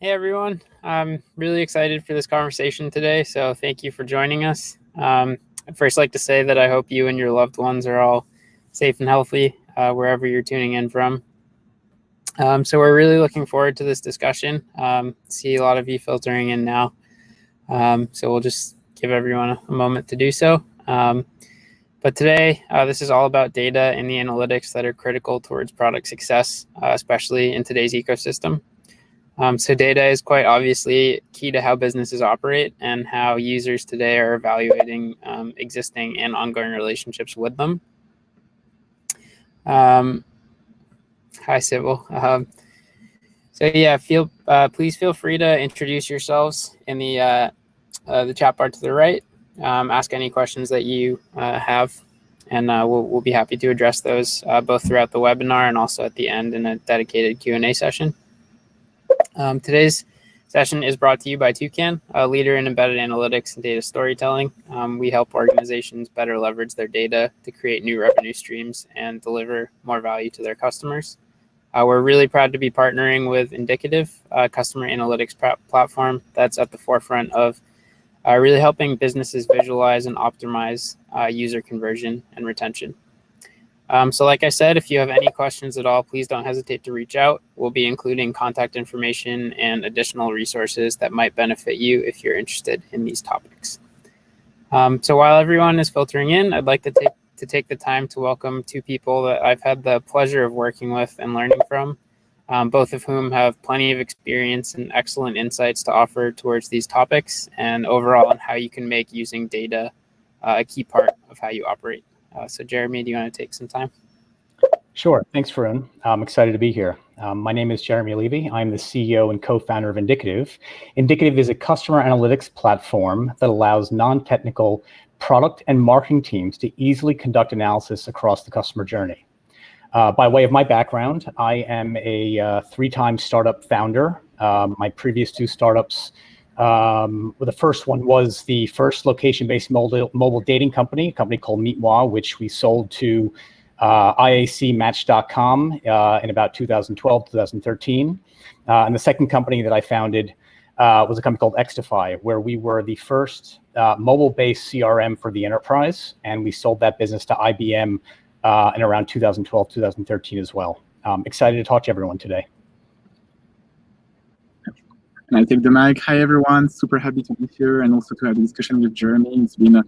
Hey everyone, I'm really excited for this conversation today, so thank you for joining us. I'd first like to say that I hope you and your loved ones are all safe and healthy wherever you're tuning in from. So we're really looking forward to this discussion. See a lot of you filtering in now, so we'll just give everyone a moment to do so. But today, this is all about data and the analytics that are critical towards product success, especially in today's ecosystem. So data is quite obviously key to how businesses operate and how users today are evaluating existing and ongoing relationships with them. Hi, Sybil. So yeah, please feel free to introduce yourselves in the chat bar to the right. Ask any questions that you have, and we'll be happy to address those both throughout the webinar and also at the end in a dedicated Q&A session. Today's session is brought to you by Toucan, a leader in embedded analytics and data storytelling. We help organizations better leverage their data to create new revenue streams and deliver more value to their customers. We're really proud to be partnering with Indicative, a customer analytics platform that's at the forefront of really helping businesses visualize and optimize user conversion and retention. So like I said, if you have any questions at all, please don't hesitate to reach out. We'll be including contact information and additional resources that might benefit you if you're interested in these topics. So while everyone is filtering in, I'd like to take the time to welcome two people that I've had the pleasure of working with and learning from, both of whom have plenty of experience and excellent insights to offer towards these topics and overall on how you can make using data a key part of how you operate. So Jeremy, do you want to take some time? Sure. Thanks, Varun. I'm excited to be here. My name is Jeremy Levy. I'm the CEO and co-founder of Indicative. Indicative is a customer analytics platform that allows non-technical product and marketing teams to easily conduct analysis across the customer journey. By way of my background, I am a three-time startup founder. My previous two startups, the first one was the first location-based mobile dating company, a company called Meetwa, which we sold to IACmatch.com in about 2012, 2013. And the second company that I founded was a company called Xtify, where we were the first mobile-based CRM for the enterprise, and we sold that business to IBM in around 2012, 2013 as well. Excited to talk to everyone today. And I take the mic. Hi, everyone. Super happy to be here and also to have a discussion with Jeremy. It's been a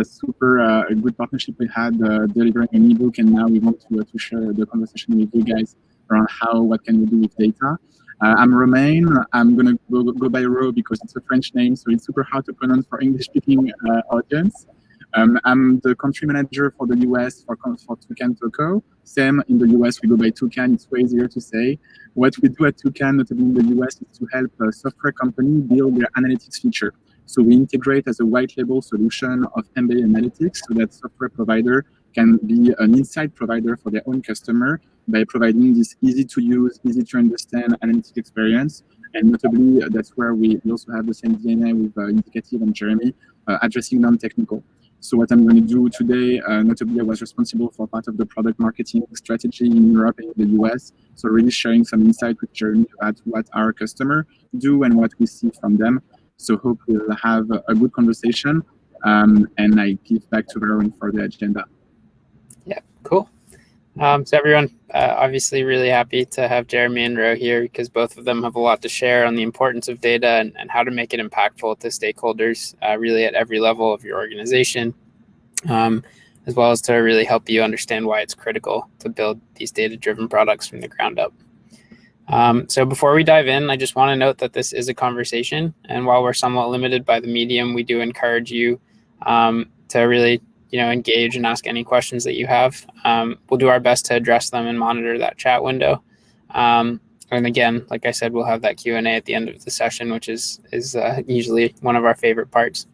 super a good partnership we had delivering an ebook, and now we want to share the conversation with you guys around what can we do with data. I'm Romain. I'm going to go by Ro because it's a French name, so it's super hard to pronounce for English-speaking audience. I'm the country manager for the US for Toucan Toco. Same in the US, we go by Toucan. It's way easier to say. What we do at Toucan, notably in the US, is to help a software company build their analytics feature. So we integrate as a white label solution of embedded analytics so that software provider can be an insight provider for their own customer by providing this easy to use, easy to understand analytic experience. And notably, that's where we also have the same DNA with Indicative and Jeremy, addressing non-technical. So what I'm going to do today, notably I was responsible for part of the product marketing strategy in Europe and in the US. So really sharing some insight with Jeremy about what our customer do and what we see from them. So hope we'll have a good conversation. And I give back to Varun for the agenda. Yeah, cool. So everyone, obviously really happy to have Jeremy and Ro here because both of them have a lot to share on the importance of data and how to make it impactful to stakeholders really at every level of your organization, as well as to really help you understand why it's critical to build these data-driven products from the ground up. So before we dive in, I just want to note that this is a conversation, and while we're somewhat limited by the medium, we do encourage you to really engage and ask any questions that you have. We'll do our best to address them and monitor that chat window. And again, like I said, we'll have that Q&A at the end of the session, which is usually one of our favorite parts.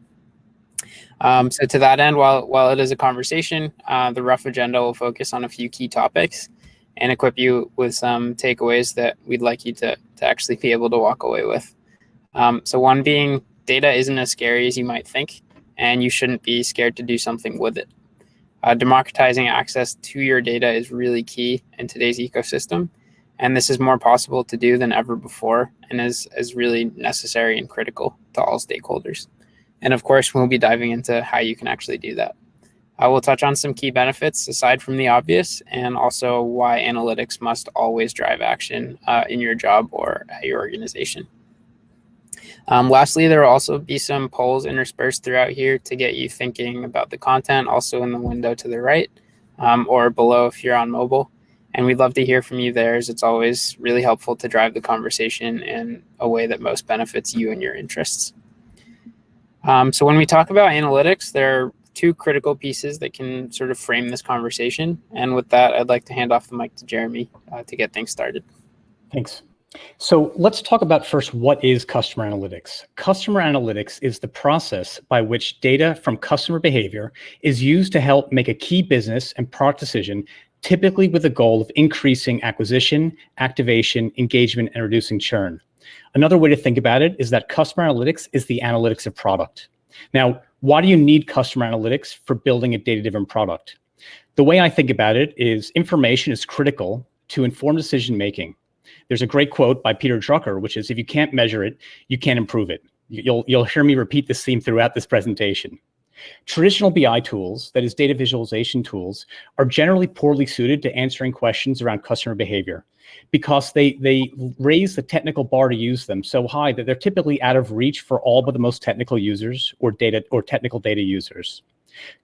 So to that end, while it is a conversation, the rough agenda will focus on a few key topics and equip you with some takeaways that we'd like you to actually be able to walk away with. So one being, data isn't as scary as you might think, and you shouldn't be scared to do something with it. Democratizing access to your data is really key in today's ecosystem, And this is more possible to do than ever before and is really necessary and critical to all stakeholders. And of course, we'll be diving into how you can actually do that. I will touch on some key benefits aside from the obvious, and also why analytics must always drive action in your job or at your organization. Lastly, there will also be some polls interspersed throughout here to get you thinking about the content, also in the window to the right or below if you're on mobile. And we'd love to hear from you there, as it's always really helpful to drive the conversation in a way that most benefits you and your interests. So when we talk about analytics, there are two critical pieces that can sort of frame this conversation. And with that, I'd like to hand off the mic to Jeremy to get things started. Thanks. So let's talk about first, what is customer analytics? Customer analytics is the process by which data from customer behavior is used to help make a key business and product decision, typically with the goal of increasing acquisition, activation, engagement, and reducing churn. Another way to think about it is that customer analytics is the analytics of product. Now, why do you need customer analytics for building a data-driven product? The way I think about it is information is critical to inform decision-making. There's a great quote by Peter Drucker, which is, if you can't measure it, you can't improve it. You'll hear me repeat this theme throughout this presentation. Traditional BI tools, that is data visualization tools, are generally poorly suited to answering questions around customer behavior because they raise the technical bar to use them so high that they're typically out of reach for all but the most technical users or technical data users.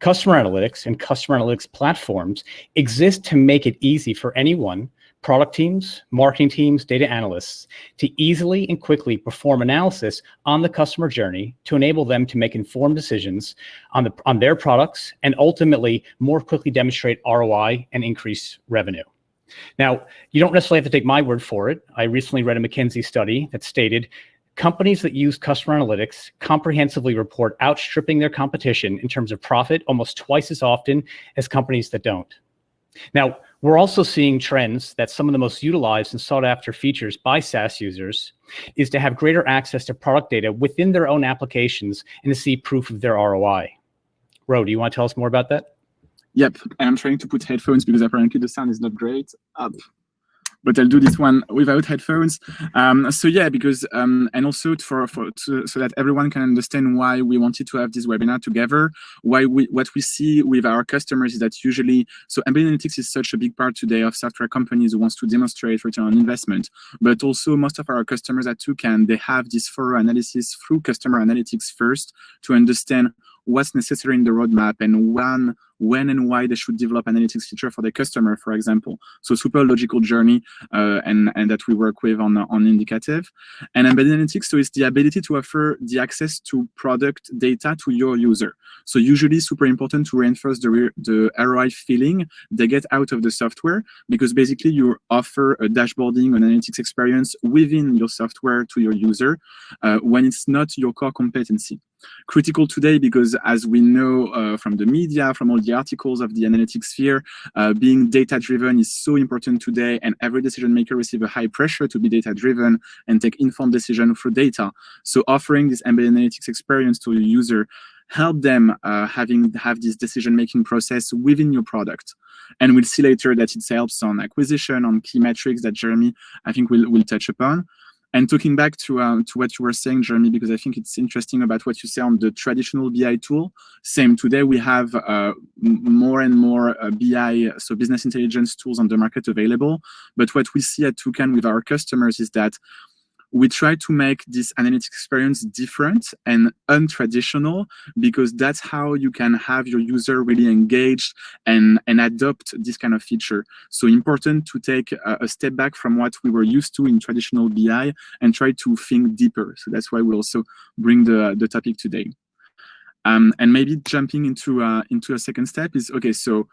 Customer analytics and customer analytics platforms exist to make it easy for anyone, product teams, marketing teams, data analysts, to easily and quickly perform analysis on the customer journey to enable them to make informed decisions on their products and ultimately more quickly demonstrate ROI and increase revenue. Now, you don't necessarily have to take my word for it. I recently read a McKinsey study that stated companies that use customer analytics comprehensively report outstripping their competition in terms of profit almost twice as often as companies that don't. Now, we're also seeing trends that some of the most utilized and sought after features by SaaS users is to have greater access to product data within their own applications and to see proof of their ROI. Ro, do you want to tell us more about that? Yep, I'm trying to put headphones because apparently the sound is not great. But I'll do this one without headphones. So yeah, because and also so that everyone can understand why we wanted to have this webinar together. What we see with our customers is that usually, so embedded analytics is such a big part today of software companies who wants to demonstrate return on investment. But also most of our customers at Toucan, they have this thorough analysis through customer analytics first to understand what's necessary in the roadmap and when and why they should develop analytics feature for their customer, for example. So super logical journey and that we work with on Indicative. And embedded analytics, so it's the ability to offer the access to product data to your user. So usually super important to reinforce the ROI feeling they get out of the software, because basically you offer a dashboarding and analytics experience within your software to your user when it's not your core competency. Critical today because, as we know from the media, from all the articles of the analytics sphere, being data-driven is so important today, and every decision maker receives a high pressure to be data-driven and take informed decision through data. So offering this embedded analytics experience to your user help them have this decision-making process within your product. And we'll see later that it helps on acquisition, on key metrics that Jeremy, I think, will touch upon. And talking back to what you were saying, Jeremy, because I think it's interesting about what you say on the traditional BI tool. Same, today we have more and more BI, so business intelligence tools on the market available. But what we see at Toucan with our customers is that we try to make this analytics experience different and untraditional, because that's how you can have your user really engaged and adopt this kind of feature. So important to take a step back from what we were used to in traditional BI and try to think deeper. So that's why we also bring the topic today. And maybe jumping into a second step is, okay, so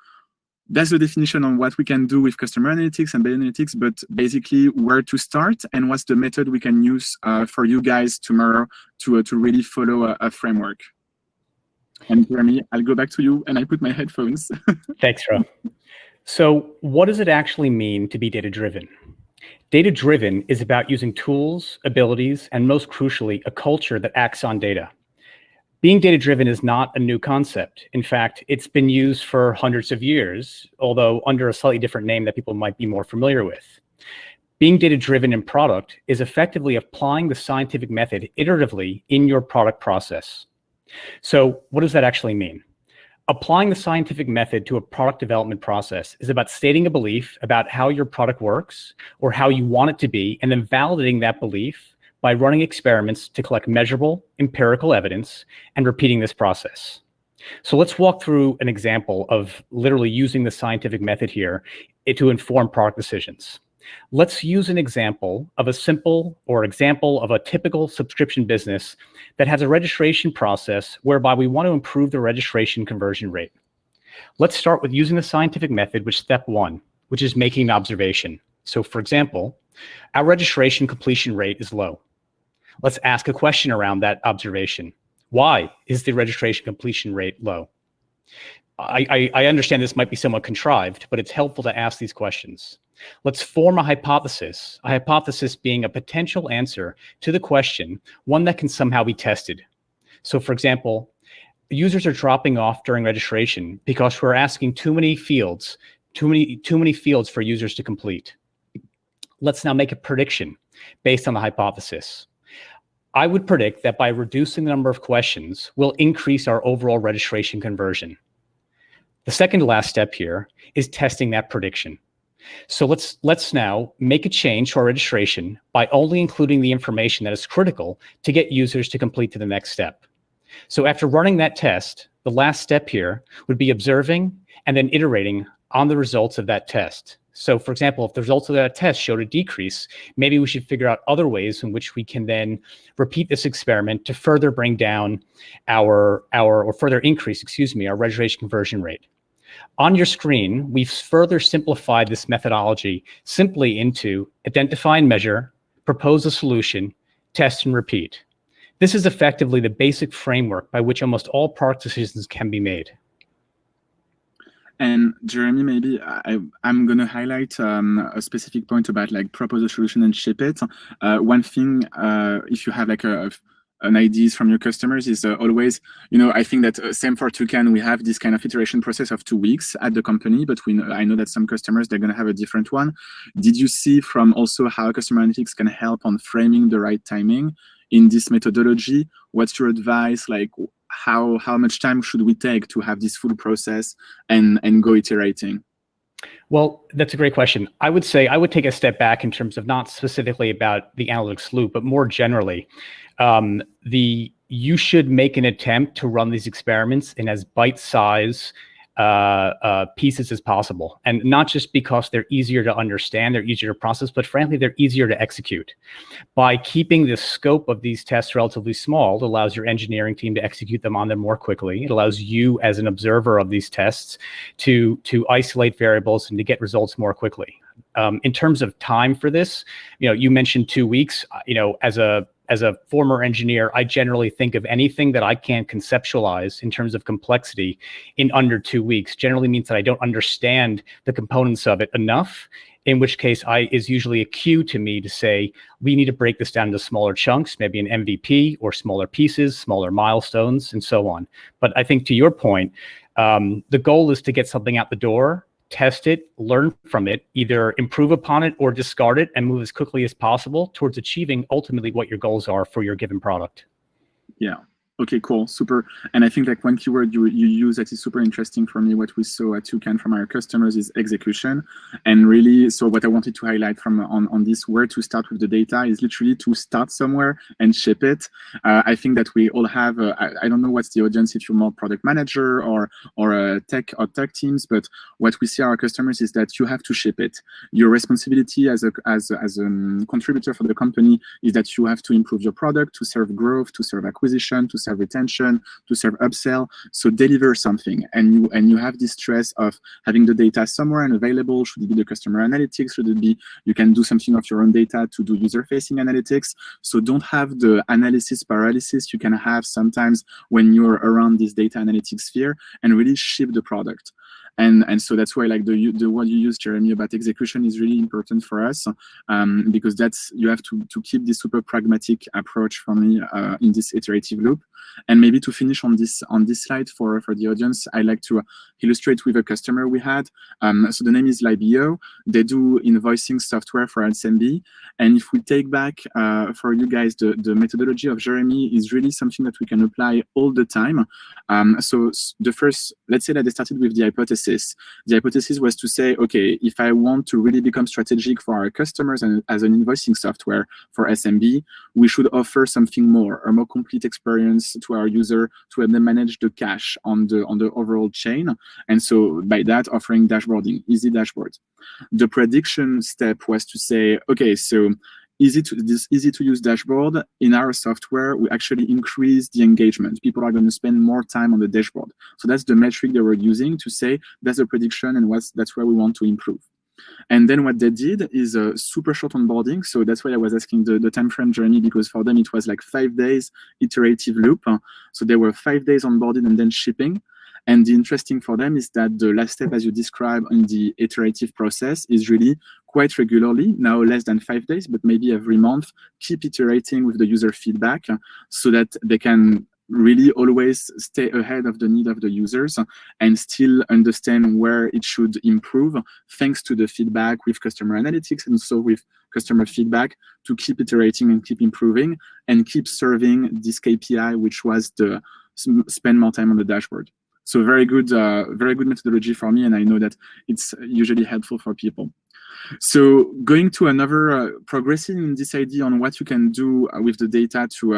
that's the definition on what we can do with customer analytics and embedded analytics, but basically where to start and what's the method we can use for you guys tomorrow to really follow a framework. And Jeremy, I'll go back to you and I put my headphones. Thanks, Ro. So what does it actually mean to be data-driven? Data-driven is about using tools, abilities, and most crucially, a culture that acts on data. Being data-driven is not a new concept. In fact, it's been used for hundreds of years, although under a slightly different name that people might be more familiar with. Being data-driven in product is effectively applying the scientific method iteratively in your product process. So what does that actually mean? Applying the scientific method to a product development process is about stating a belief about how your product works or how you want it to be, and then validating that belief by running experiments to collect measurable empirical evidence and repeating this process. So let's walk through an example of literally using the scientific method here to inform product decisions. Let's use an example of a typical subscription business that has a registration process whereby we want to improve the registration conversion rate. Let's start with using the scientific method with step 1, which is making an observation. So for example, our registration completion rate is low. Let's ask a question around that observation. Why is the registration completion rate low? I understand this might be somewhat contrived, but it's helpful to ask these questions. Let's form a hypothesis being a potential answer to the question, one that can somehow be tested. So for example, users are dropping off during registration because we're asking too many fields for users to complete. Let's now make a prediction based on the hypothesis. I would predict that by reducing the number of questions, we'll increase our overall registration conversion. The second to last step here is testing that prediction. So let's now make a change to our registration by only including the information that is critical to get users to complete to the next step. So after running that test, the last step here would be observing and then iterating on the results of that test. So for example, if the results of that test showed a decrease, maybe we should figure out other ways in which we can then repeat this experiment to further bring down or further increase, our registration conversion rate. On your screen, we've further simplified this methodology simply into identify and measure, propose a solution, test and repeat. This is effectively the basic framework by which almost all product decisions can be made. And Jeremy, maybe I'm going to highlight a specific point about like propose a solution and ship it. One thing, if you have like an ideas from your customers is always, I think that same for Toucan, we have this kind of iteration process of 2 weeks at the company, but I know that some customers, they're going to have a different one. Did you see from also how customer analytics can help on framing the right timing in this methodology? What's your advice? Like how much time should we take to have this full process and go iterating? Well, that's a great question. I would say I would take a step back in terms of not specifically about the analytics loop, but more generally, you should make an attempt to run these experiments in as bite-sized pieces as possible. And not just because they're easier to understand, they're easier to process, but frankly, they're easier to execute. By keeping the scope of these tests relatively small, it allows your engineering team to execute them on them more quickly. It allows you as an observer of these tests to isolate variables and to get results more quickly. In terms of time for this, you mentioned 2 weeks. As a former engineer, I generally think of anything that I can't conceptualize in terms of complexity in under 2 weeks. Generally means that I don't understand the components of it enough, in which case is usually a cue to me to say, we need to break this down into smaller chunks, maybe an MVP or smaller pieces, smaller milestones, and so on. But I think to your point, the goal is to get something out the door, test it, learn from it, either improve upon it or discard it and move as quickly as possible towards achieving ultimately what your goals are for your given product. Yeah. Okay, cool, super. And I think like one keyword you use that is super interesting for me, what we saw at Toucan from our customers is execution. And really, so what I wanted to highlight from on this where to start with the data is literally to start somewhere and ship it. I think that we all have, I don't know what's the audience, if you're more product manager or tech teams, but what we see our customers is that you have to ship it. Your responsibility as a contributor for the company is that you have to improve your product to serve growth, to serve acquisition, to serve retention, to serve upsell. So deliver something, and you have this stress of having the data somewhere and available. Should it be the customer analytics? Should it be you can do something of your own data to do user-facing analytics? So don't have the analysis paralysis you can have sometimes when you're around this data analytics sphere, and really ship the product. And so that's why like the word you use, Jeremy, about execution is really important for us, because you have to keep this super pragmatic approach for me in this iterative loop. And maybe to finish on this slide for the audience, I like to illustrate with a customer we had. So the name is Libio. They do invoicing software for SMB. And if we take back for you guys, the methodology of Jeremy is really something that we can apply all the time. So the first, let's say that they started with the hypothesis. The hypothesis was to say, okay, if I want to really become strategic for our customers and as an invoicing software for SMB, we should offer something more, a more complete experience to our user to help them manage the cash on the overall chain. And so by that, offering dashboarding, easy dashboard. The prediction step was to say, okay, so this easy to use dashboard in our software, we actually increase the engagement. People are going to spend more time on the dashboard. So that's the metric they were using to say that's a prediction and that's where we want to improve. And then what they did is a super short onboarding. So that's why I was asking the time frame journey, because for them it was like 5 days iterative loop. So they were 5 days onboarded and then shipping. And the interesting for them is that the last step, as you described in the iterative process, is really quite regularly, now less than 5 days, but maybe every month, keep iterating with the user feedback so that they can really always stay ahead of the need of the users and still understand where it should improve, thanks to the feedback with customer analytics and so with customer feedback, to keep iterating and keep improving and keep serving this KPI, which was the spend more time on the dashboard. So very good methodology for me, and I know that it's usually helpful for people. So going to another, progressing in this idea on what you can do with the data to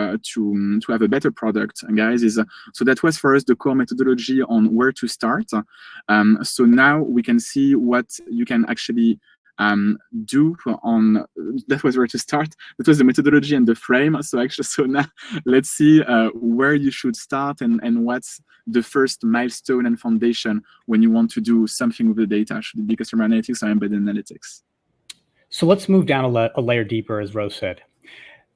have a better product, guys, is so that was for us the core methodology on where to start. So now we can see what you can actually do on, that was where to start. That was the methodology and the frame. So now let's see where you should start and what's the first milestone and foundation when you want to do something with the data. Should it be customer analytics or embedded analytics? So let's move down a layer deeper, as Rose said.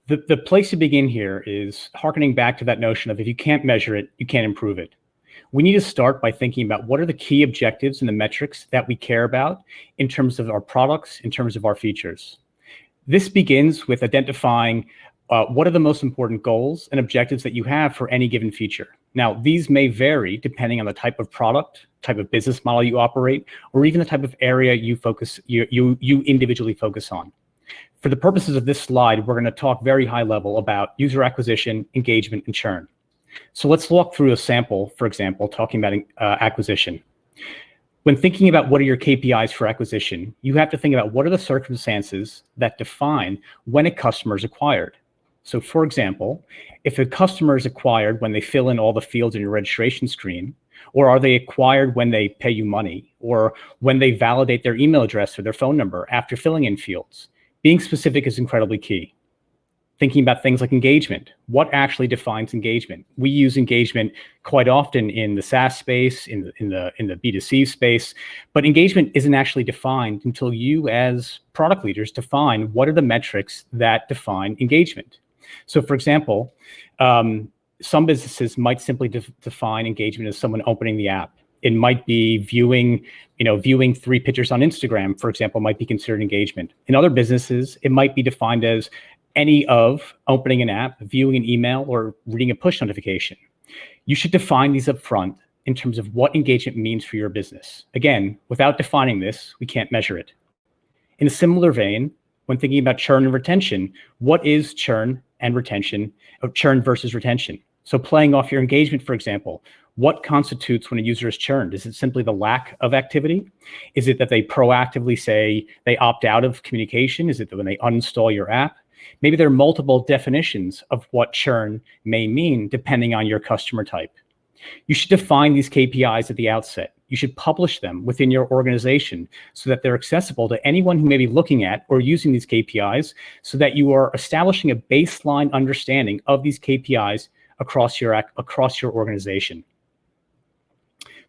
The place to begin here is harkening back to that notion of if you can't measure it, you can't improve it. We need to start by thinking about what are the key objectives and the metrics that we care about in terms of our products, in terms of our features. This begins with identifying what are the most important goals and objectives that you have for any given feature. Now, these may vary depending on the type of product, type of business model you operate, or even the type of area you individually focus on. For the purposes of this slide, we're going to talk very high level about user acquisition, engagement, and churn. So let's walk through a sample, for example, talking about acquisition. When thinking about what are your KPIs for acquisition, you have to think about what are the circumstances that define when a customer is acquired. So for example, if a customer is acquired when they fill in all the fields in your registration screen, or are they acquired when they pay you money, or when they validate their email address or their phone number after filling in fields, being specific is incredibly key. Thinking about things like engagement. What actually defines engagement? We use engagement quite often in the SaaS space, in the B2C space, but engagement isn't actually defined until you as product leaders define what are the metrics that define engagement. So for example, some businesses might simply define engagement as someone opening the app. It might be viewing 3 pictures on Instagram, for example, might be considered engagement. In other businesses, it might be defined as any of opening an app, viewing an email, or reading a push notification. You should define these up front in terms of what engagement means for your business. Again, without defining this, we can't measure it. In a similar vein, when thinking about churn and retention, what is churn and retention, or churn versus retention? So playing off your engagement, for example, what constitutes when a user is churned? Is it simply the lack of activity? Is it that they proactively say they opt out of communication? Is it that when they uninstall your app? Maybe there are multiple definitions of what churn may mean depending on your customer type. You should define these KPIs at the outset. You should publish them within your organization so that they're accessible to anyone who may be looking at or using these KPIs, so that you are establishing a baseline understanding of these KPIs across your organization.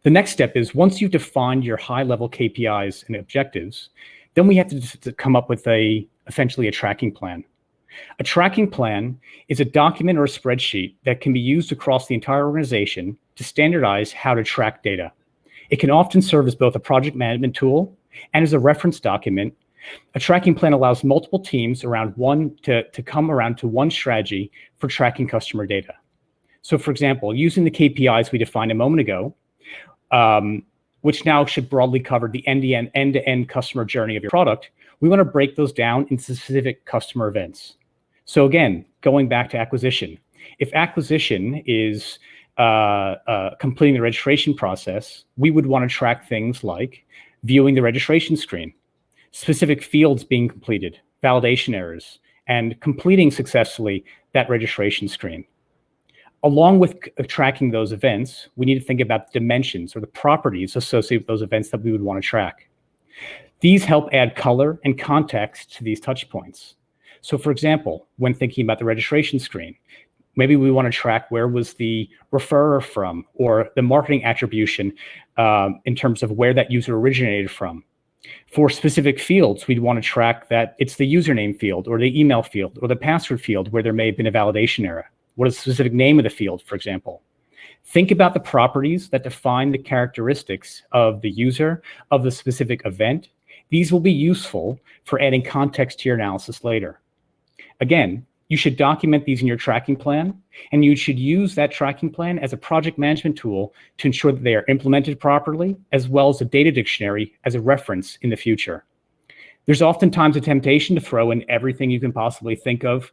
The next step is, once you've defined your high-level KPIs and objectives, then we have to come up with essentially a tracking plan. A tracking plan is a document or a spreadsheet that can be used across the entire organization to standardize how to track data. It can often serve as both a project management tool and as a reference document. A tracking plan allows multiple teams around to come around to one strategy for tracking customer data. So for example, using the KPIs we defined a moment ago, which now should broadly cover the end-to-end customer journey of your product, we want to break those down into specific customer events. So again, going back to acquisition, if acquisition is completing the registration process, we would want to track things like viewing the registration screen, specific fields being completed, validation errors, and completing successfully that registration screen. Along with tracking those events, we need to think about the dimensions or the properties associated with those events that we would want to track. These help add color and context to these touch points. So for example, when thinking about the registration screen, maybe we want to track where was the referrer from, or the marketing attribution in terms of where that user originated from. For specific fields, we'd want to track that it's the username field or the email field or the password field where there may have been a validation error. What is the specific name of the field, for example? Think about the properties that define the characteristics of the user of the specific event. These will be useful for adding context to your analysis later. Again, you should document these in your tracking plan, and you should use that tracking plan as a project management tool to ensure that they are implemented properly, as well as a data dictionary as a reference in the future. There's oftentimes a temptation to throw in everything you can possibly think of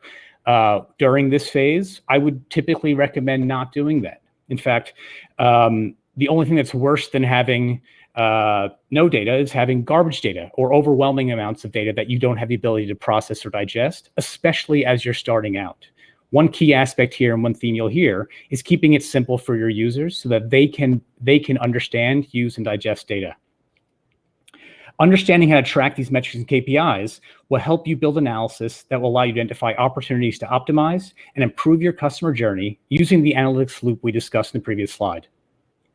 during this phase. I would typically recommend not doing that. In fact, the only thing that's worse than having no data is having garbage data or overwhelming amounts of data that you don't have the ability to process or digest, especially as you're starting out. One key aspect here and one theme you'll hear is keeping it simple for your users so that they can understand, use, and digest data. Understanding how to track these metrics and KPIs will help you build analysis that will allow you to identify opportunities to optimize and improve your customer journey using the analytics loop we discussed in the previous slide.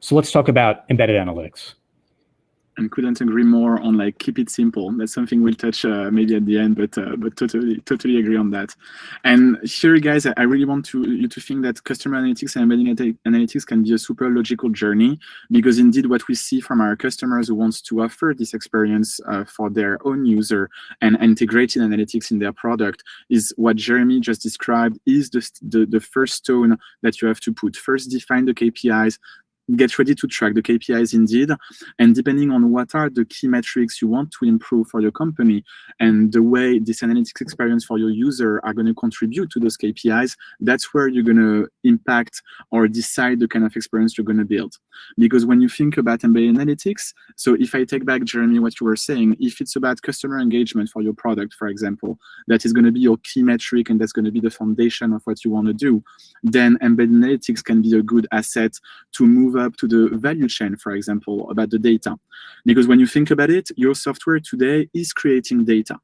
So let's talk about embedded analytics. And couldn't agree more on like keep it simple. That's something we'll touch maybe at the end, but totally agree on that. And here, guys, I really want you to think that customer analytics and embedding analytics can be a super logical journey, because indeed what we see from our customers who wants to offer this experience for their own user and integrated analytics in their product is what Jeremy just described is the first stone that you have to put. First, define the KPIs, get ready to track the KPIs indeed, and depending on what are the key metrics you want to improve for your company and the way this analytics experience for your user are going to contribute to those KPIs, that's where you're going to impact or decide the kind of experience you're going to build. Because when you think about embedded analytics, so if I take back, Jeremy, what you were saying, if it's about customer engagement for your product, for example, that is going to be your key metric and that's going to be the foundation of what you want to do, then embedded analytics can be a good asset to move up to the value chain, for example, about the data. Because when you think about it, your software today is creating data.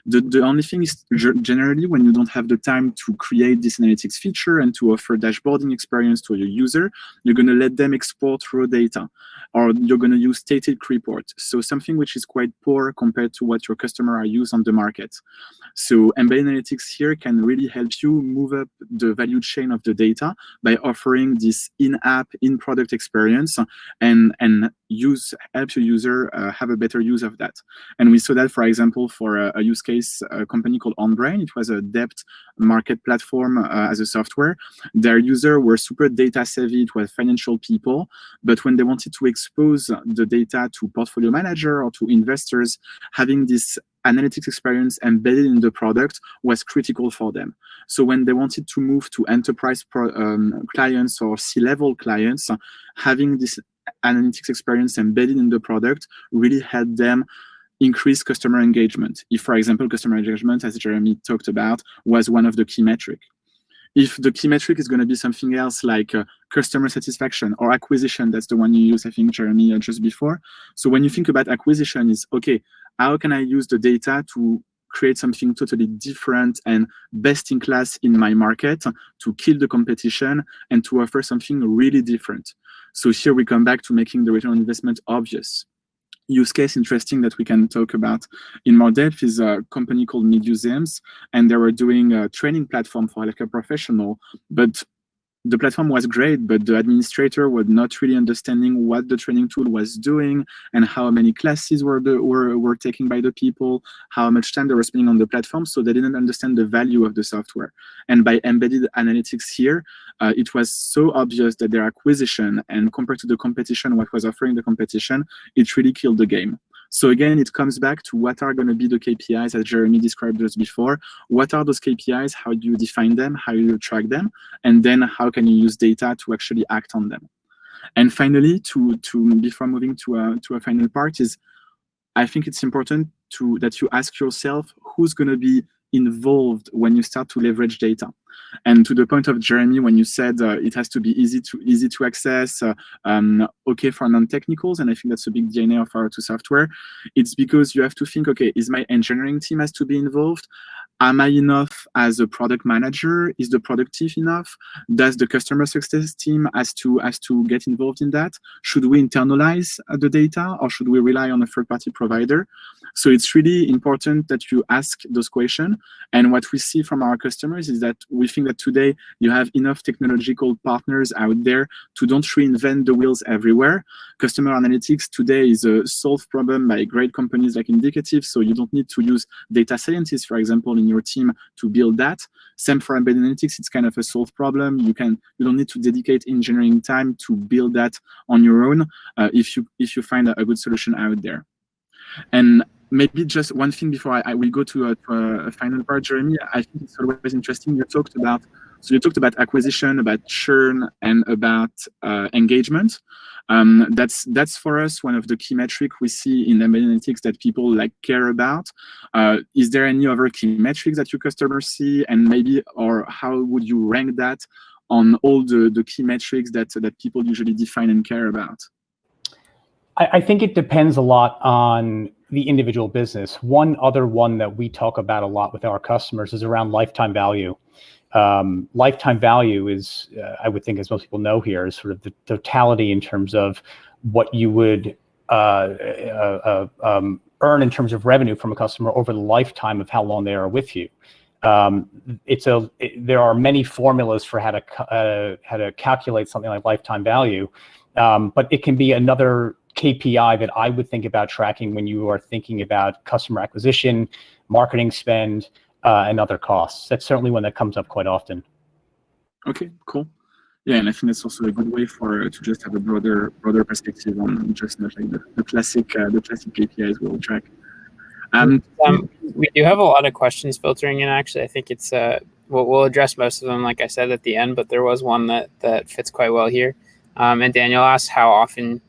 The only thing is generally when you don't have the time to create this analytics feature and to offer dashboarding experience to your user, you're going to let them export raw data, or you're going to use static report. So something which is quite poor compared to what your customer are used on the market. So embedded analytics here can really help you move up the value chain of the data by offering this in-app, in-product experience and help your user have a better use of that. And we saw that, for example, for a use case, a company called OnBrain. It was a debt market platform as a software. Their users were super data savvy. It was financial people. But when they wanted to expose the data to portfolio manager or to investors, having this analytics experience embedded in the product was critical for them. So when they wanted to move to enterprise clients or C-level clients, having this analytics experience embedded in the product really helped them increase customer engagement. If, for example, customer engagement, as Jeremy talked about, was one of the key metrics. If the key metric is going to be something else like customer satisfaction or acquisition, that's the one you used, I think, Jeremy, just before. So when you think about acquisition is, okay, how can I use the data to create something totally different and best in class in my market to kill the competition and to offer something really different? So here we come back to making the return on investment obvious. Use case interesting that we can talk about in more depth is a company called Museums, and they were doing a training platform for like a professional, but the platform was great, but the administrator was not really understanding what the training tool was doing and how many classes were taken by the people, how much time they were spending on the platform. So they didn't understand the value of the software. And by embedded analytics here, it was so obvious that their acquisition, and compared to the competition, what was offering the competition, it really killed the game. So again, it comes back to what are going to be the KPIs, as Jeremy described us before. What are those KPIs? How do you define them? How do you track them? And then how can you use data to actually act on them? And finally, before moving to a final part, is I think it's important that you ask yourself who's going to be involved when you start to leverage data. And to the point of Jeremy, when you said it has to be easy to access, okay for non-technicals, and I think that's a big DNA of our two software. It's because you have to think, okay, is my engineering team has to be involved? Am I enough as a product manager? Is the product team enough? Does the customer success team has to get involved in that? Should we internalize the data, or should we rely on a third-party provider? So it's really important that you ask those questions. And what we see from our customers is that we think that today you have enough technological partners out there to don't reinvent the wheels everywhere. Customer analytics today is a solved problem by great companies like Indicative, so you don't need to use data scientists, for example, in your team to build that. Same for embedded analytics, it's kind of a solved problem. You don't need to dedicate engineering time to build that on your own if you find a good solution out there. And maybe just one thing before I will go to a final part, Jeremy. I think it's always interesting. You talked about acquisition, about churn, and about engagement. That's for us one of the key metrics we see in embedded analytics that people care about. Is there any other key metrics that your customers see, and maybe, or how would you rank that on all the key metrics that people usually define and care about? I think it depends a lot on the individual business. One other one that we talk about a lot with our customers is around lifetime value. Lifetime value is, I would think, as most people know here, is sort of the totality in terms of what you would earn in terms of revenue from a customer over the lifetime of how long they are with you. There are many formulas for how to calculate something like lifetime value, but it can be another KPI that I would think about tracking when you are thinking about customer acquisition, marketing spend, and other costs. That's certainly one that comes up quite often. Okay, cool. Yeah, and I think that's also a good way to just have a broader perspective on just not like the classic KPIs we'll track. We do have a lot of questions filtering in. Actually, I think it's we'll address most of them, like I said, at the end. But there was one that fits quite well here. And Daniel asked how often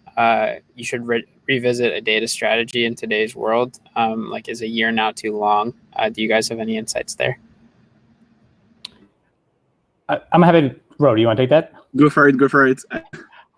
you should revisit a data strategy in today's world. Is a year now too long? Do you guys have any insights there? I'm happy to, Ro, do you want to take that? Go for it.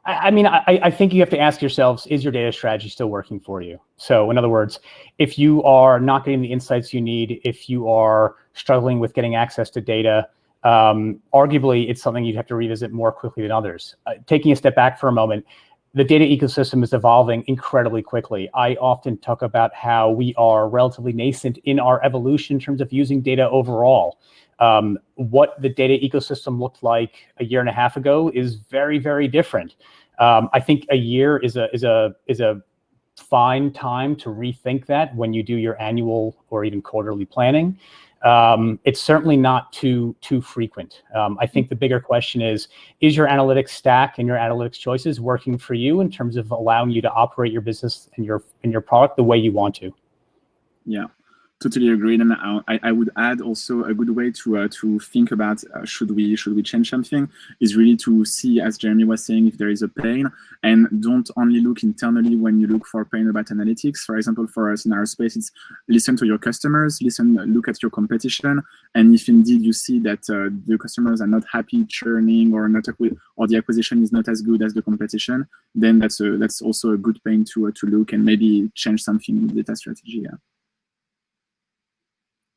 I mean, I think you have to ask yourselves, is your data strategy still working for you? So in other words, if you are not getting the insights you need, if you are struggling with getting access to data, arguably it's something you'd have to revisit more quickly than others. Taking a step back for a moment, the data ecosystem is evolving incredibly quickly. I often talk about how we are relatively nascent in our evolution in terms of using data overall. What the data ecosystem looked like a year and a half ago is very, very different. I think a year is a fine time to rethink that when you do your annual or even quarterly planning. It's certainly not too frequent. I think the bigger question is your analytics stack and your analytics choices working for you in terms of allowing you to operate your business and your product the way you want to? Yeah. Totally agreed, and I would add also a good way to think about should we change something is really to see, as Jeremy was saying, if there is a pain, and don't only look internally when you look for pain about analytics. For example, for us in our space, it's listen to your customers, look at your competition, and if indeed you see that the customers are not happy, churning, or the acquisition is not as good as the competition, then that's also a good pain to look and maybe change something in the data strategy. Yeah.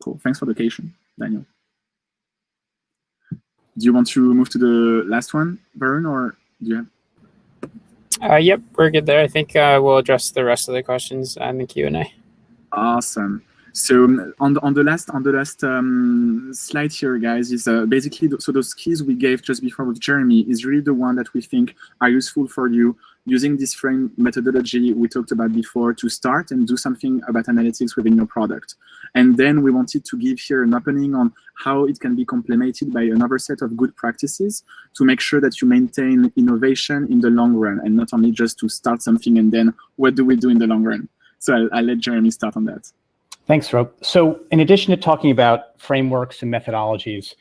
Cool. Thanks for the question, Daniel. Do you want to move to the last one, Varun, or do you have? Yep, we're good there. I think we'll address the rest of the questions in the Q&A. Awesome. So on the last slide here, guys, is basically so those keys we gave just before with Jeremy is really the one that we think are useful for you using this frame methodology we talked about before to start and do something about analytics within your product. And then we wanted to give here an opening on how it can be complemented by another set of good practices to make sure that you maintain innovation in the long run and not only just to start something and then what do we do in the long run. So I'll let Jeremy start on that. Thanks, Rob. So in addition to talking about frameworks and methodologies,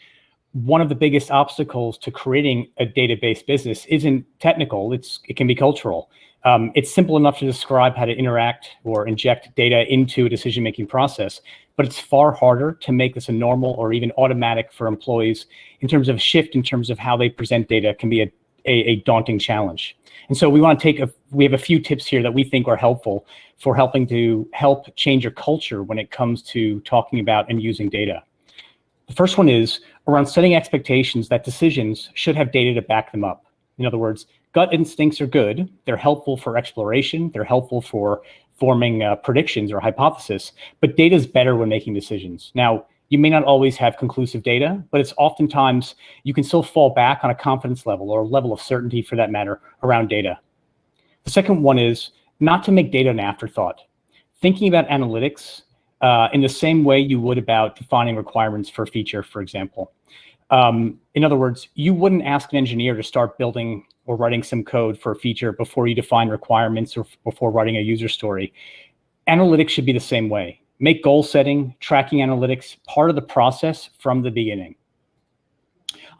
one of the biggest obstacles to creating a database business isn't technical, it can be cultural. It's simple enough to describe how to interact or inject data into a decision-making process, but it's far harder to make this a normal or even automatic for employees in terms of a shift in terms of how they present data can be a daunting challenge. And so we want to we have a few tips here that we think are helpful for helping to help change your culture when it comes to talking about and using data. The first one is around setting expectations that decisions should have data to back them up. In other words, gut instincts are good. They're helpful for exploration. They're helpful for forming predictions or hypothesis, but data is better when making decisions. Now, you may not always have conclusive data, but it's oftentimes you can still fall back on a confidence level or a level of certainty for that matter around data. The second one is not to make data an afterthought. Thinking about analytics in the same way you would about defining requirements for a feature, for example. In other words, you wouldn't ask an engineer to start building or writing some code for a feature before you define requirements or before writing a user story. Analytics should be the same way. Make goal setting, tracking analytics part of the process from the beginning.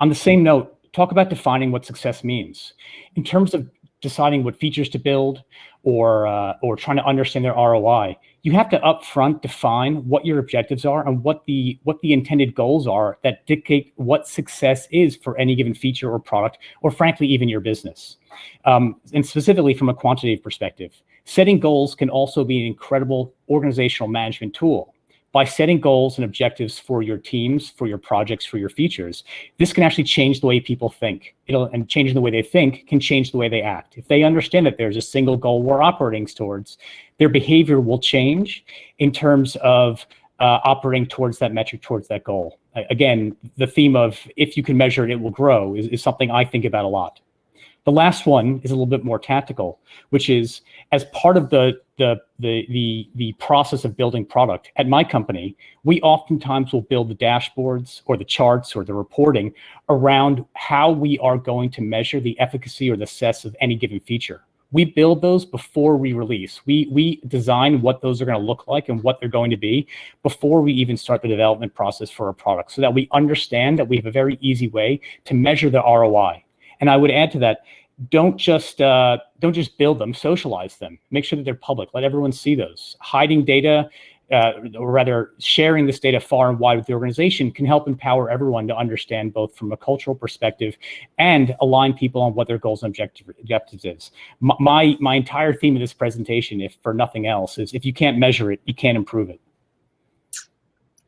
On the same note, talk about defining what success means. In terms of deciding what features to build or trying to understand their ROI, you have to upfront define what your objectives are and what the intended goals are that dictate what success is for any given feature or product, or frankly, even your business. And specifically from a quantitative perspective, setting goals can also be an incredible organizational management tool. By setting goals and objectives for your teams, for your projects, for your features, this can actually change the way people think. And changing the way they think can change the way they act. If they understand that there's a single goal we're operating towards, their behavior will change in terms of operating towards that metric, towards that goal. Again, the theme of if you can measure it, it will grow is something I think about a lot. The last one is a little bit more tactical, which is as part of the process of building product at my company, we oftentimes will build the dashboards or the charts or the reporting around how we are going to measure the efficacy or the success of any given feature. We build those before we release. We design what those are going to look like and what they're going to be before we even start the development process for a product, so that we understand that we have a very easy way to measure the ROI. And I would add to that, don't just build them, socialize them. Make sure that they're public. Let everyone see those. Hiding data, or rather sharing this data far and wide with the organization can help empower everyone to understand both from a cultural perspective and align people on what their goals and objectives is. My entire theme of this presentation, if for nothing else, is if you can't measure it, you can't improve it.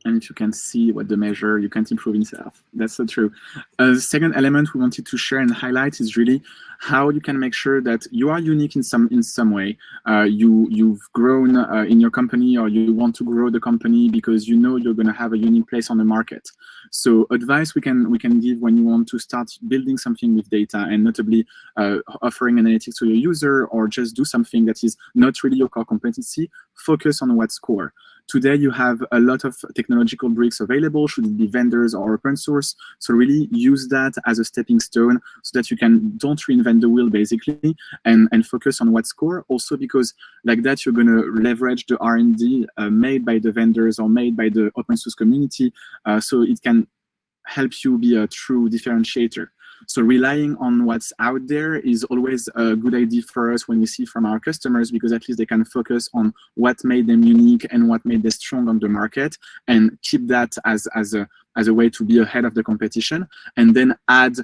And if you can see what the measure, you can't improve yourself. That's so true. The second element we wanted to share and highlight is really how you can make sure that you are unique in some way. You've grown in your company, or you want to grow the company because you know you're going to have a unique place on the market. So advice we can give when you want to start building something with data, and notably offering analytics to your user, or just do something that is not really your core competency, focus on what's core. Today, you have a lot of technological bricks available, should it be vendors or open source. So really use that as a stepping stone so that you don't reinvent the wheel, basically, and focus on what's core. Also because like that, you're going to leverage the R&D made by the vendors or made by the open source community. So it can help you be a true differentiator. So relying on what's out there is always a good idea for us when we see from our customers, because at least they can focus on what made them unique and what made them strong on the market, and keep that as a way to be ahead of the competition, and then add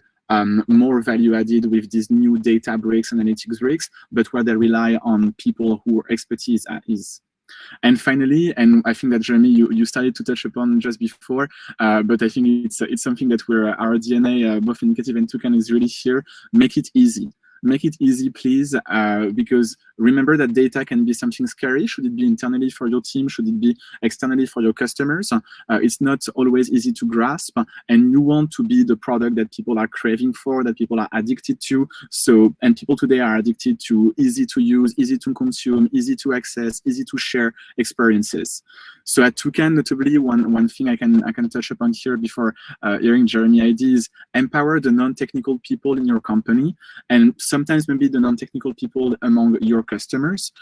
more value added with these new data bricks, analytics bricks, but where they rely on people who expertise is. And finally, and I think that Jeremy, you started to touch upon just before, but I think it's something that our DNA, both in Indicative and Toucan, is really here. Make it easy. make it easy, please, because remember that data can be something scary. Should it be internally for your team? Should it be externally for your customers? It's not always easy to grasp, and you want to be the product that people are craving for, that people are addicted to. So, and people today are addicted to easy to use, easy to consume, easy to access, easy to share experiences. So at Toucan, notably, one thing I can touch upon here before hearing Jeremy ideas, empower the non-technical people in your company, and sometimes maybe the non-technical people among your customers.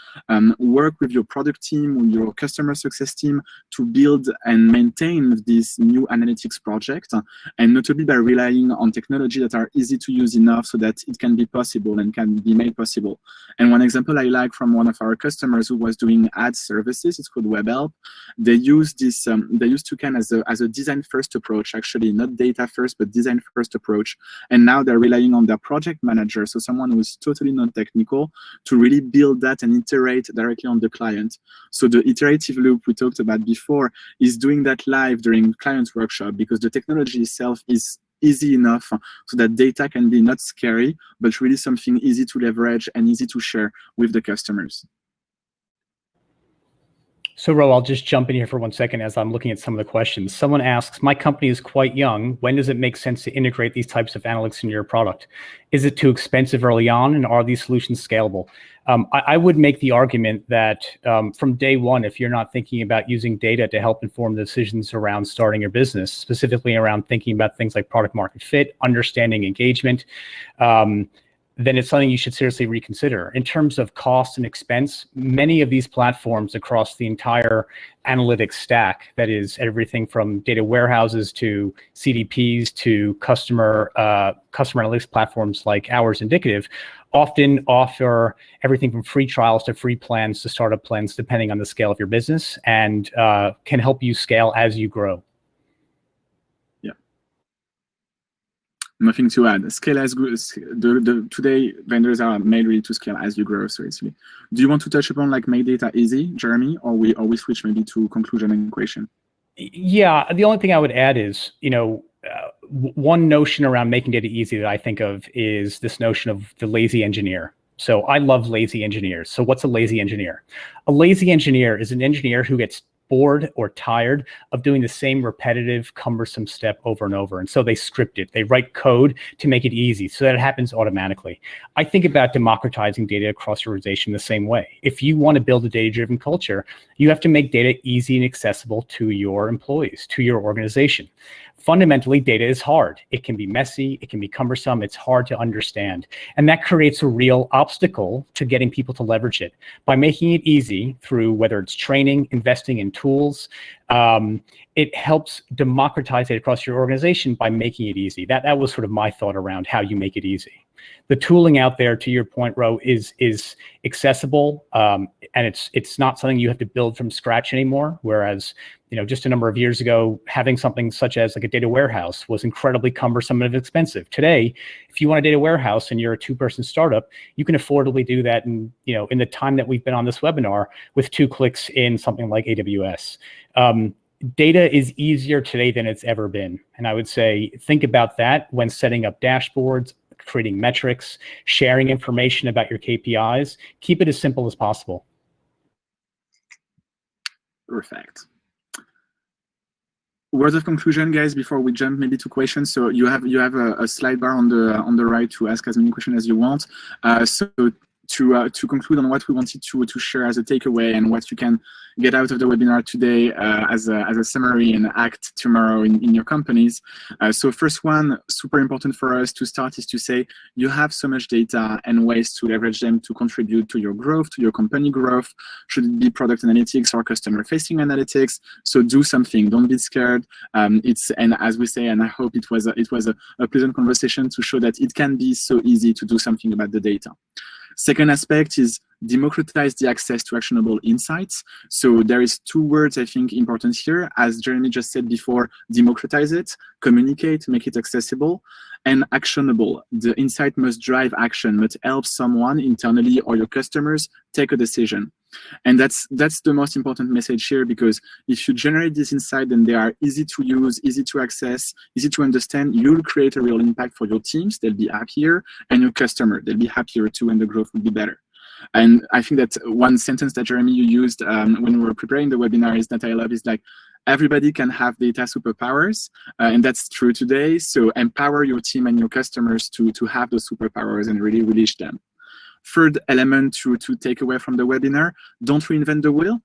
Work with your product team, with your customer success team to build and maintain this new analytics project, and notably by relying on technology that are easy to use enough so that it can be possible and can be made possible. And one example I like from one of our customers who was doing ad services, it's called WebHelp. They use this, they use Toucan as a design-first approach, actually, not data-first, but design-first approach. And now they're relying on their project manager, so someone who is totally non-technical, to really build that and iterate directly on the client. So the iterative loop we talked about before is doing that live during client workshop, because the technology itself is easy enough so that data can be not scary, but really something easy to leverage and easy to share with the customers. So Ro, I'll just jump in here for 1 second as I'm looking at some of the questions. Someone asks, my company is quite young. When does it make sense to integrate these types of analytics into your product? Is it too expensive early on, and are these solutions scalable? I would make the argument that from day one, if you're not thinking about using data to help inform the decisions around starting your business, specifically around thinking about things like product market fit, understanding engagement, then it's something you should seriously reconsider. In terms of cost and expense, many of these platforms across the entire analytics stack, that is everything from data warehouses to CDPs to customer analytics platforms like ours, Indicative, often offer everything from free trials to free plans to startup plans, depending on the scale of your business, and can help you scale as you grow. Nothing to add. Scale as good. Today, vendors are made ready to scale as you grow. So it's really. Do you want to touch upon like make data easy, Jeremy, or we switch maybe to conclusion and equation? Yeah, the only thing I would add is, one notion around making data easy that I think of is this notion of the lazy engineer. So I love lazy engineers. So what's a lazy engineer? A lazy engineer is an engineer who gets bored or tired of doing the same repetitive, cumbersome step over and over. And so they script it. They write code to make it easy so that it happens automatically. I think about democratizing data across your organization the same way. If you want to build a data-driven culture, you have to make data easy and accessible to your employees, to your organization. Fundamentally, data is hard. It can be messy, it can be cumbersome, it's hard to understand. And that creates a real obstacle to getting people to leverage it. By making it easy through whether it's training, investing in tools, it helps democratize it across your organization by making it easy. That was sort of my thought around how you make it easy. The tooling out there, to your point, Ro, is accessible, and it's not something you have to build from scratch anymore. Whereas, just a number of years ago, having something such as like a data warehouse was incredibly cumbersome and expensive. Today, if you want a data warehouse and you're a 2-person startup, you can affordably do that in the time that we've been on this webinar with 2 clicks in something like AWS. Data is easier today than it's ever been, and I would say think about that when setting up dashboards, creating metrics, sharing information about your KPIs. Keep it as simple as possible. Perfect. Words of conclusion, guys, before we jump maybe to questions. So you have a slide bar on the right to ask as many questions as you want. So to conclude on what we wanted to share as a takeaway and what you can get out of the webinar today as a summary and act tomorrow in your companies. So first one, super important for us to start is to say you have so much data and ways to leverage them to contribute to your growth, to your company growth. Should it be product analytics or customer facing analytics? So do something, don't be scared. And as we say, and I hope it was a pleasant conversation to show that it can be so easy to do something about the data. Second aspect is democratize the access to actionable insights. So there is 2 words I think important here. As Jeremy just said before, democratize it, communicate, make it accessible, and actionable. The insight must drive action, must help someone internally or your customers take a decision. And that's the most important message here, because if you generate this insight and they are easy to use, easy to access, easy to understand, you'll create a real impact for your teams. They'll be happier, and your customer, they'll be happier too, and the growth will be better. And I think that one sentence that Jeremy, you used when we were preparing the webinar is that I love, is like, everybody can have data superpowers, and that's true today. So empower your team and your customers to have those superpowers and really release them. Third element to take away from the webinar: don't reinvent the wheel.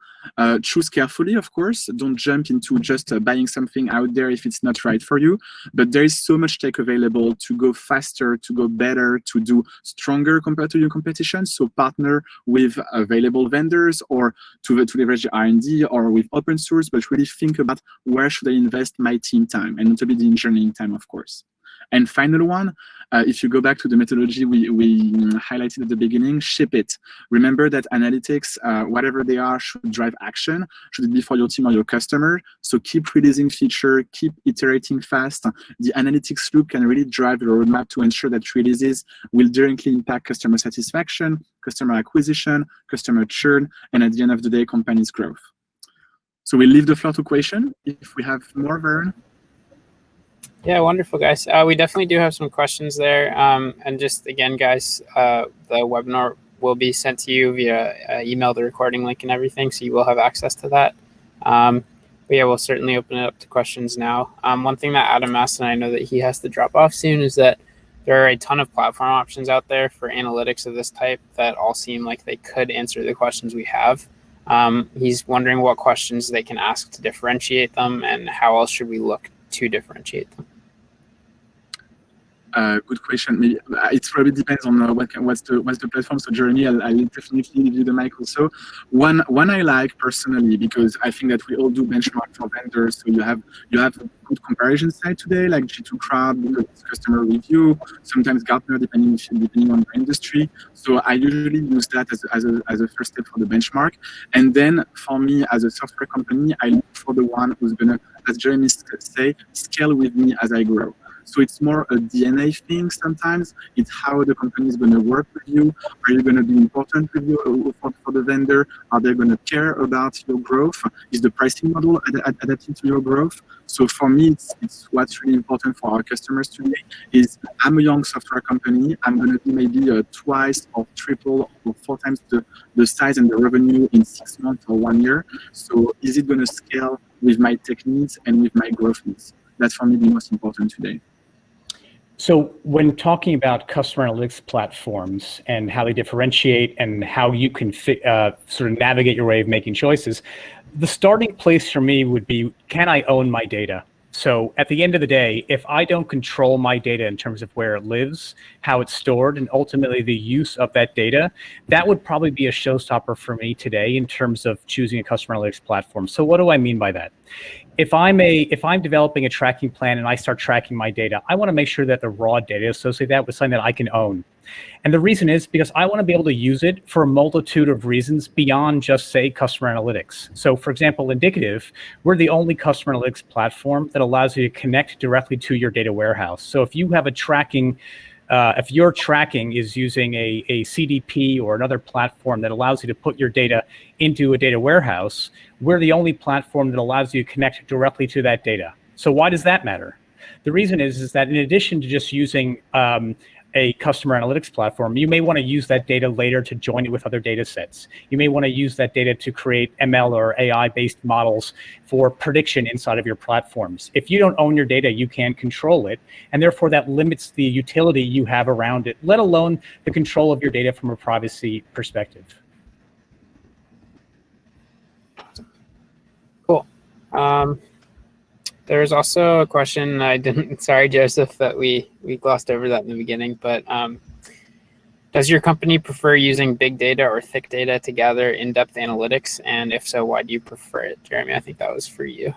Choose carefully, of course. Don't jump into just buying something out there if it's not right for you. But there is so much tech available to go faster, to go better, to do stronger compared to your competition. So partner with available vendors, or to leverage R&D, or with open source, but really think about where should I invest my team time, and notably the engineering time, of course. And final one, if you go back to the methodology we highlighted at the beginning, ship it. Remember that analytics, whatever they are, should drive action. Should it be for your team or your customer? So keep releasing feature, keep iterating fast. The analytics loop can really drive the roadmap to ensure that releases will directly impact customer satisfaction, customer acquisition, customer churn, and at the end of the day, company's growth. So we'll leave the floor to question if we have more, Vern. Yeah, wonderful, guys. We definitely do have some questions there. And just again, guys, the webinar will be sent to you via email, the recording link and everything, so you will have access to that. But yeah, we'll certainly open it up to questions now. One thing that Adam asked, and I know that he has to drop off soon, is that there are a ton of platform options out there for analytics of this type that all seem like they could answer the questions we have. He's wondering what questions they can ask to differentiate them, and how else should we look to differentiate them. Good question. Maybe it probably depends on what's the platform. So Jeremy, I'll definitely give you the mic also. One I like personally, because I think that we all do benchmark for vendors. So you have a good comparison site today, like G2 Crowd, because it's customer review. Sometimes Gartner, depending on the industry. So I usually use that as a first step for the benchmark. And then for me, as a software company, I look for the one who's gonna, as Jeremy say, scale with me as I grow. So it's more a DNA thing sometimes. It's how the company is going to work with you. Are you going to be important with you for the vendor? Are they going to care about your growth? Is the pricing model adapting to your growth? So for me, it's what's really important for our customers today is, I'm a young software company. I'm going to be maybe twice or triple or 4 times the size and the revenue in 6 months or 1 year. So is it going to scale with my tech needs and with my growth needs? That's for me the most important today. So when talking about customer analytics platforms and how they differentiate and how you can sort of navigate your way of making choices, the starting place for me would be, can I own my data? So at the end of the day, if I don't control my data in terms of where it lives, how it's stored, and ultimately the use of that data, that would probably be a showstopper for me today in terms of choosing a customer analytics platform. So what do I mean by that? If I'm developing a tracking plan and I start tracking my data, I want to make sure that the raw data associated with that was something that I can own. And the reason is because I want to be able to use it for a multitude of reasons beyond just, say, customer analytics. So for example, Indicative, we're the only customer analytics platform that allows you to connect directly to your data warehouse. So if you have a tracking, if your tracking is using a CDP or another platform that allows you to put your data into a data warehouse, we're the only platform that allows you to connect directly to that data. So why does that matter? The reason is that in addition to just using a customer analytics platform, you may want to use that data later to join it with other data sets. You may want to use that data to create ML or AI-based models for prediction inside of your platforms. If you don't own your data, you can't control it, and therefore that limits the utility you have around it, let alone the control of your data from a privacy perspective. Cool. There's also a question I didn't, sorry, Joseph, that we glossed over that in the beginning, but does your company prefer using big data or thick data to gather in-depth analytics? And if so, why do you prefer it? Jeremy, I think that was for you.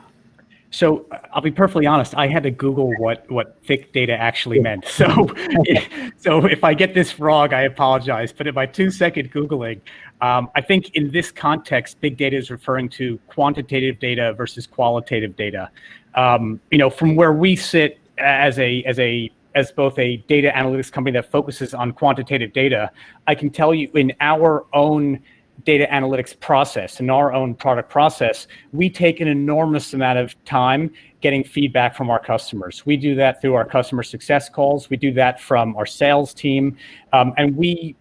So I'll be perfectly honest, I had to Google what thick data actually meant. So if I get this wrong, I apologize. But in my 2-second Googling, I think in this context, big data is referring to quantitative data versus qualitative data. You know, from where we sit as both a data analytics company that focuses on quantitative data, I can tell you in our own data analytics process, in our own product process, we take an enormous amount of time getting feedback from our customers. We do that through our customer success calls. We do that from our sales team. And we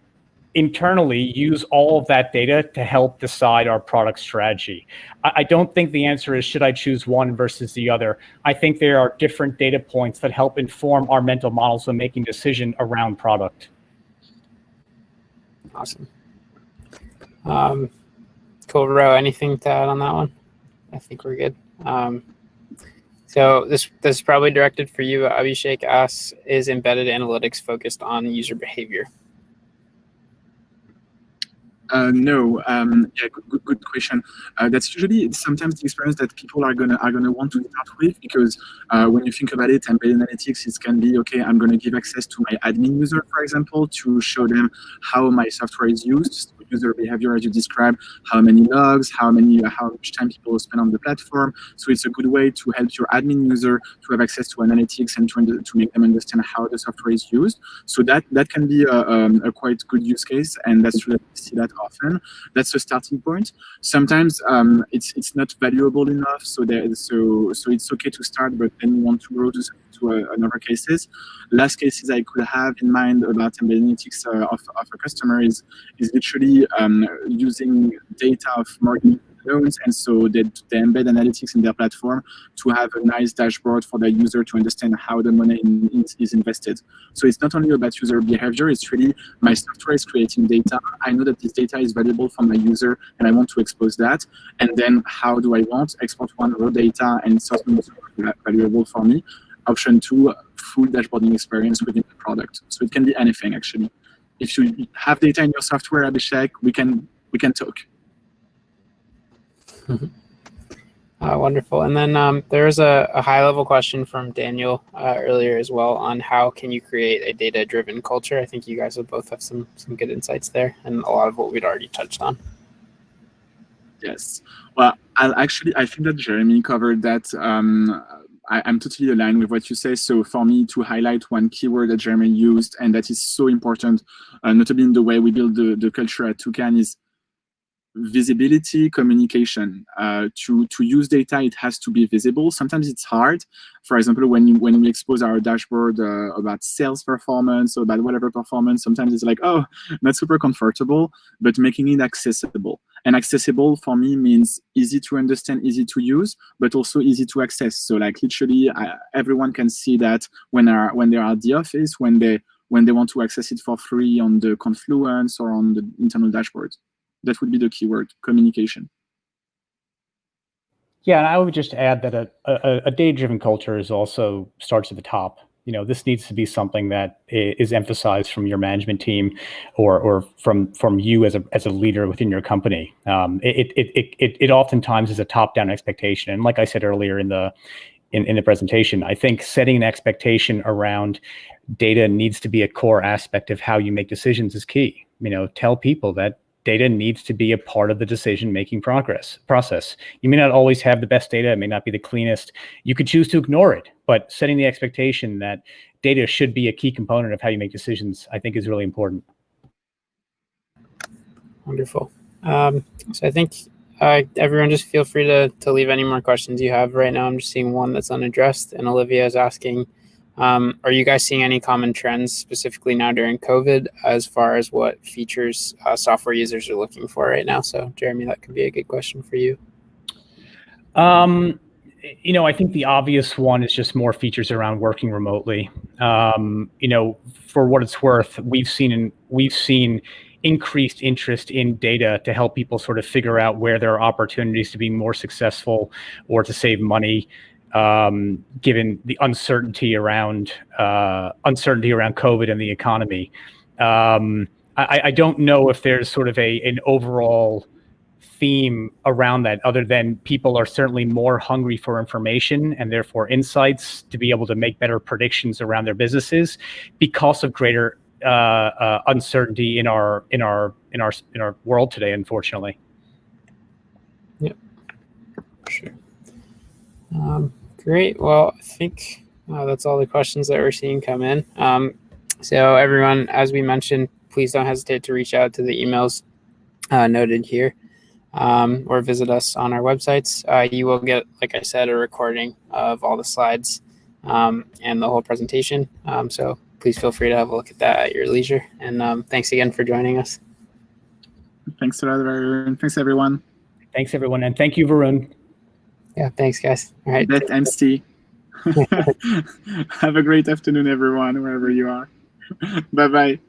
internally use all of that data to help decide our product strategy. I don't think the answer is, should I choose one versus the other? I think there are different data points that help inform our mental models when making decision around product. Awesome. Cool, Ro, anything to add on that one? I think we're good. So this is probably directed for you. Abhishek asks, is embedded analytics focused on user behavior? No. Yeah, good question. That's usually sometimes the experience that people are gonna want to start with, because when you think about it, embedded analytics, it can be, okay, I'm gonna give access to my admin user, for example, to show them how my software is used, so user behavior as you described, how many logs, how much time people spend on the platform. So it's a good way to help your admin user to have access to analytics and to make them understand how the software is used. So that can be a quite good use case, and that's true that we see that often. That's a starting point. Sometimes it's not valuable enough, so it's okay to start, but then you want to grow to another cases. Last cases I could have in mind about embedded analytics of a customer is literally using data of mortgage loans, and so they embed analytics in their platform to have a nice dashboard for their user to understand how the money is invested. So it's not only about user behavior, it's really my software is creating data. I know that this data is valuable for my user and I want to expose that. And then how do I want? Export one, raw data and something valuable for me. Option two, full dashboarding experience within the product. So it can be anything, actually. If you have data in your software, Abhishek, we can talk. Wonderful. And then there's a high-level question from Daniel earlier as well on how can you create a data-driven culture. I think you guys will both have some good insights there, and a lot of what we'd already touched on. Yes. Well, I think that Jeremy covered that. I'm totally aligned with what you say. So for me, to highlight one keyword that Jeremy used, and that is so important, notably in the way we build the culture at Toucan, is visibility, communication. To use data, it has to be visible. Sometimes it's hard. For example, when we expose our dashboard about sales performance or about whatever performance, sometimes it's like, oh, not super comfortable, but making it accessible. And accessible for me means easy to understand, easy to use, but also easy to access. So like literally everyone can see that when they are at the office, when they want to access it for free on the Confluence or on the internal dashboard. That would be the keyword, communication. Yeah, and I would just add that a data-driven culture also starts at the top. You know, this needs to be something that is emphasized from your management team or from you as a leader within your company. It oftentimes is a top-down expectation. And like I said earlier in the presentation, I think setting an expectation around data needs to be a core aspect of how you make decisions is key. You know, tell people that data needs to be a part of the decision-making process. You may not always have the best data, it may not be the cleanest. You could choose to ignore it, but setting the expectation that data should be a key component of how you make decisions, I think is really important. Wonderful. So I think everyone just feel free to leave any more questions you have right now. I'm just seeing one that's unaddressed, and Olivia is asking, are you guys seeing any common trends specifically now during COVID as far as what features software users are looking for right now? So Jeremy, that could be a good question for you. You know, I think the obvious one is just more features around working remotely. You know, for what it's worth, we've seen increased interest in data to help people sort of figure out where there are opportunities to be more successful or to save money. Given the uncertainty around COVID and the economy. I don't know if there's sort of an overall theme around that, other than people are certainly more hungry for information and therefore insights to be able to make better predictions around their businesses because of greater uncertainty in our world today, unfortunately. Yep, sure. Great. Well, I think that's all the questions that we're seeing come in. So everyone, as we mentioned, please don't hesitate to reach out to the emails noted here, or visit us on our websites. You will get, like I said, a recording of all the slides and the whole presentation. So please feel free to have a look at that at your leisure. And thanks again for joining us. Thanks a lot, Varun. Thanks, everyone. Thanks, everyone. And thank you, Varun. Yeah, thanks, guys. All right. Bet MC. Have a great afternoon, everyone, wherever you are. Bye-bye.